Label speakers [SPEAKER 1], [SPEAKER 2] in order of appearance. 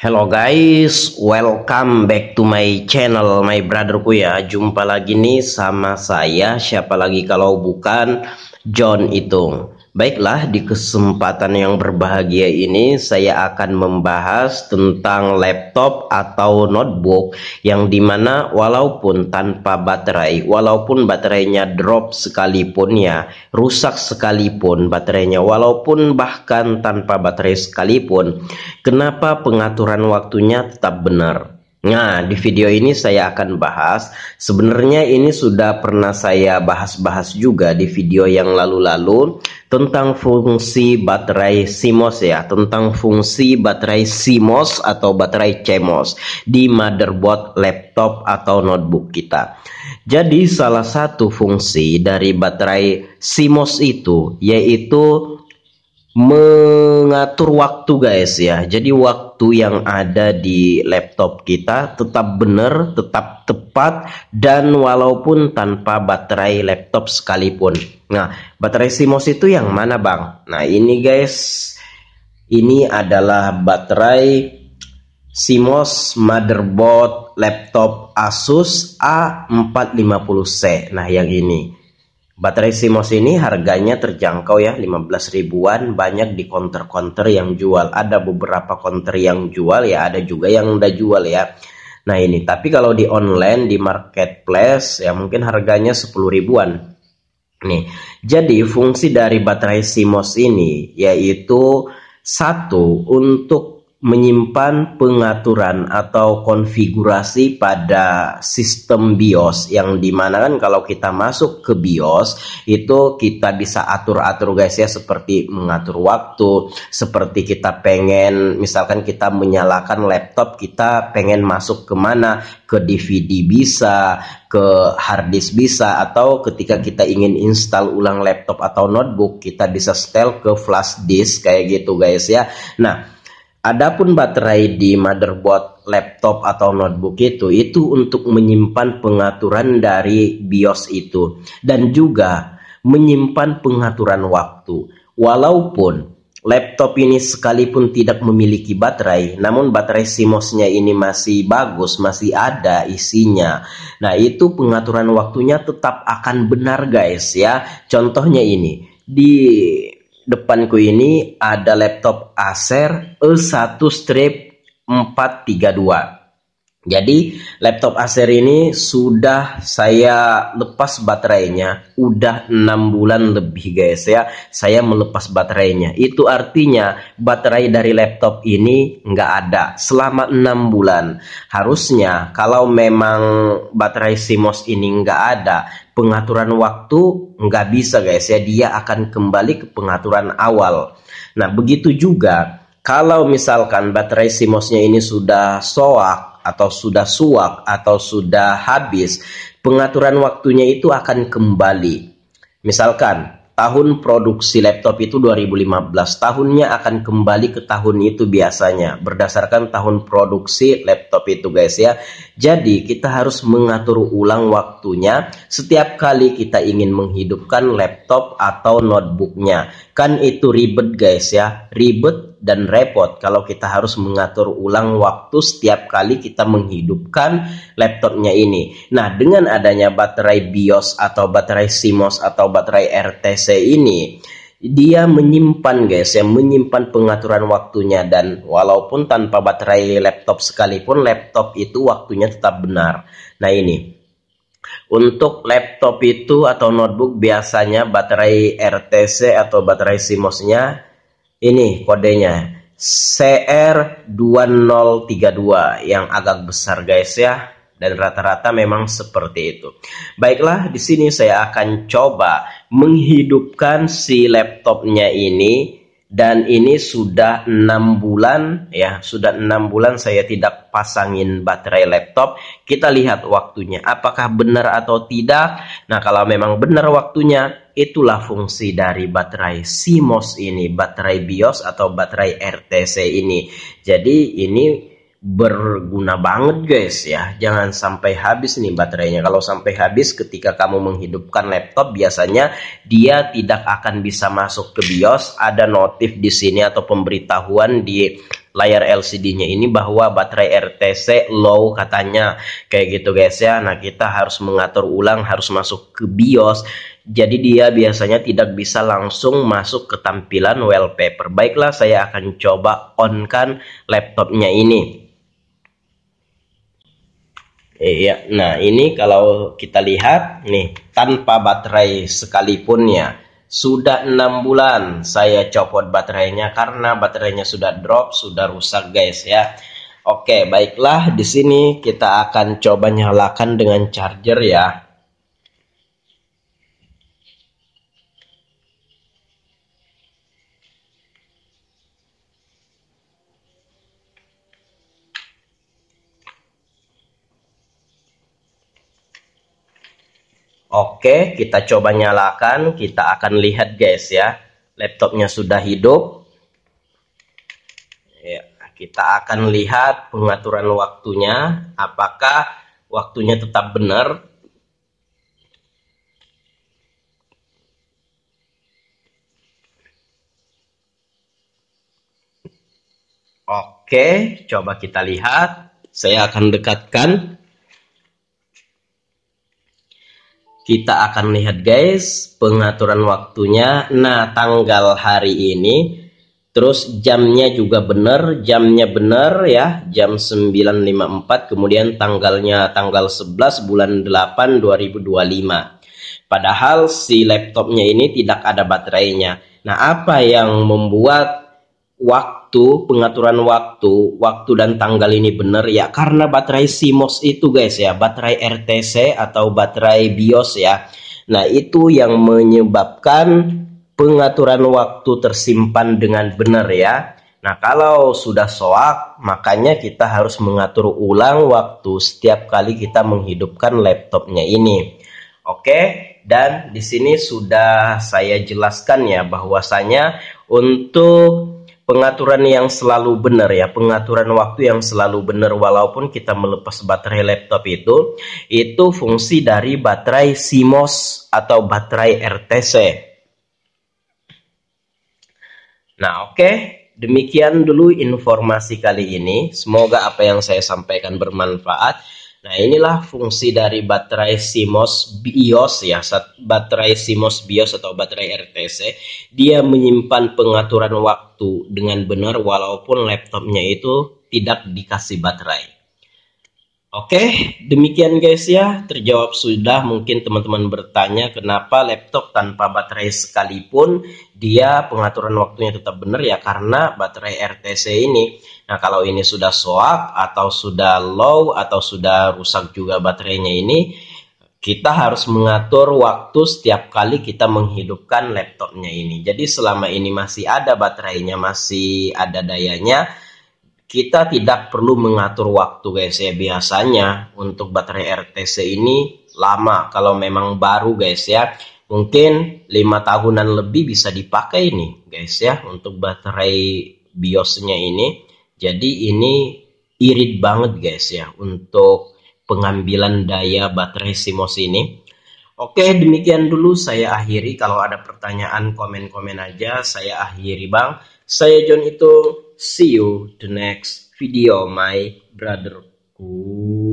[SPEAKER 1] Hello guys, welcome back to my channel, my brotherku ya. Jumpa lagi nih sama saya, siapa lagi kalau bukan John Itung. Baiklah, di kesempatan yang berbahagia ini saya akan membahas tentang laptop atau notebook yang dimana walaupun tanpa baterai, walaupun baterainya drop sekalipun ya, rusak sekalipun baterainya, walaupun bahkan tanpa baterai sekalipun, kenapa pengaturan waktunya tetap benar? Nah, di video ini saya akan bahas. Sebenarnya ini sudah pernah saya bahas-bahas juga di video yang lalu-lalu tentang fungsi baterai CMOS ya, tentang fungsi baterai CMOS atau baterai CMOS di motherboard laptop atau notebook kita. Jadi salah satu fungsi dari baterai CMOS itu yaitu mengatur waktu guys ya. Jadi waktu yang ada di laptop kita tetap benar, tetap tepat, dan walaupun tanpa baterai laptop sekalipun. Nah, baterai CMOS itu yang mana bang? Nah ini guys, ini adalah baterai CMOS motherboard laptop Asus A450C. Nah yang ini baterai CMOS ini harganya terjangkau ya, 15 ribuan, banyak di counter-counter yang jual. Ada beberapa counter yang jual ya, ada juga yang udah jual ya. Nah ini, tapi kalau di online, di marketplace ya mungkin harganya 10 ribuan. Nih, jadi fungsi dari baterai CMOS ini yaitu satu, untuk menyimpan pengaturan atau konfigurasi pada sistem BIOS, yang dimana kan kalau kita masuk ke BIOS itu kita bisa atur-atur guys ya, seperti mengatur waktu, seperti kita pengen misalkan kita menyalakan laptop, kita pengen masuk kemana, ke DVD bisa, ke harddisk bisa, atau ketika kita ingin install ulang laptop atau notebook kita bisa setel ke flash disk kayak gitu guys ya. Nah, adapun baterai di motherboard laptop atau notebook itu untuk menyimpan pengaturan dari BIOS itu dan juga menyimpan pengaturan waktu. Walaupun laptop ini sekalipun tidak memiliki baterai, namun baterai CMOS-nya ini masih bagus, masih ada isinya. Nah, itu pengaturan waktunya tetap akan benar guys ya. Contohnya ini, di depanku ini ada laptop Acer E1-432. Jadi laptop Acer ini sudah saya lepas baterainya udah 6 bulan lebih guys ya. Saya melepas baterainya. Itu artinya baterai dari laptop ini nggak ada selama 6 bulan. Harusnya kalau memang baterai CMOS ini nggak ada, pengaturan waktu nggak bisa guys ya. Dia akan kembali ke pengaturan awal. Nah begitu juga kalau misalkan baterai CMOS-nya ini sudah soak atau sudah suak atau sudah habis, pengaturan waktunya itu akan kembali. Misalkan tahun produksi laptop itu 2015, tahunnya akan kembali ke tahun itu biasanya berdasarkan tahun produksi laptop itu guys ya. Jadi kita harus mengatur ulang waktunya setiap kali kita ingin menghidupkan laptop atau notebooknya. Kan itu ribet guys ya, ribet dan repot kalau kita harus mengatur ulang waktu setiap kali kita menghidupkan laptopnya ini. Nah, dengan adanya baterai BIOS atau baterai CMOS atau baterai RTC ini, dia menyimpan guys ya, menyimpan pengaturan waktunya, dan walaupun tanpa baterai laptop sekalipun, laptop itu waktunya tetap benar. Nah ini, untuk laptop itu atau notebook biasanya baterai RTC atau baterai CMOS-nya ini kodenya CR2032 yang agak besar guys ya, dan rata-rata memang seperti itu. Baiklah, di sini saya akan coba menghidupkan si laptopnya ini, dan ini sudah 6 bulan ya, sudah 6 bulan saya tidak pasangin baterai laptop. Kita lihat waktunya apakah benar atau tidak. Nah, kalau memang benar waktunya, itulah fungsi dari baterai CMOS ini, baterai BIOS atau baterai RTC ini. Jadi ini berguna banget guys ya, jangan sampai habis nih baterainya. Kalau sampai habis ketika kamu menghidupkan laptop, biasanya dia tidak akan bisa masuk ke BIOS. Ada notif di sini atau pemberitahuan di layar LCD-nya ini bahwa baterai RTC low katanya kayak gitu guys ya. Nah, kita harus mengatur ulang, harus masuk ke BIOS. Jadi dia biasanya tidak bisa langsung masuk ke tampilan wallpaper. Baiklah, saya akan coba on-kan laptopnya ini. Iya, nah ini kalau kita lihat nih, tanpa baterai sekalipun ya, sudah 6 bulan saya copot baterainya karena baterainya sudah drop, sudah rusak guys ya. Oke, baiklah, di sini kita akan coba nyalakan dengan charger ya. Oke, kita coba nyalakan. Kita akan lihat guys ya, laptopnya sudah hidup. Ya, kita akan lihat pengaturan waktunya. Apakah waktunya tetap benar? Oke, coba kita lihat. Saya akan dekatkan. Kita akan lihat guys pengaturan waktunya. Nah, tanggal hari ini, terus jamnya juga benar, jamnya benar ya, jam 9.54, kemudian tanggalnya tanggal 11 bulan 8 2025. Padahal si laptopnya ini tidak ada baterainya. Nah, apa yang membuat pengaturan waktu dan tanggal ini benar ya, karena baterai CMOS itu guys ya, baterai RTC atau baterai BIOS ya. Nah, itu yang menyebabkan pengaturan waktu tersimpan dengan benar ya. Nah, kalau sudah soak, makanya kita harus mengatur ulang waktu setiap kali kita menghidupkan laptopnya ini. Oke, dan di sini sudah saya jelaskan ya, bahwasanya untuk pengaturan yang selalu benar ya, pengaturan waktu yang selalu benar walaupun kita melepas baterai laptop itu fungsi dari baterai CMOS atau baterai RTC. Nah, oke, demikian dulu informasi kali ini. Semoga apa yang saya sampaikan bermanfaat. Nah, inilah fungsi dari baterai CMOS BIOS ya, baterai CMOS BIOS atau baterai RTC. Dia menyimpan pengaturan waktu dengan benar walaupun laptopnya itu tidak dikasih baterai. Oke, demikian guys ya, terjawab sudah. Mungkin teman-teman bertanya kenapa laptop tanpa baterai sekalipun dia pengaturan waktunya tetap benar ya, karena baterai RTC ini. Nah, kalau ini sudah soak atau sudah low atau sudah rusak juga baterainya ini, kita harus mengatur waktu setiap kali kita menghidupkan laptopnya ini. Jadi selama ini masih ada baterainya, masih ada dayanya, kita tidak perlu mengatur waktu guys ya. Biasanya untuk baterai RTC ini lama, kalau memang baru guys ya, mungkin 5 tahunan lebih bisa dipakai nih guys ya untuk baterai BIOSnya ini. Jadi ini irit banget guys ya untuk pengambilan daya baterai CMOS ini. Oke, demikian dulu saya akhiri. Kalau ada pertanyaan, komen-komen aja. Saya akhiri bang. Saya John itu. See you the next video, my brotherku.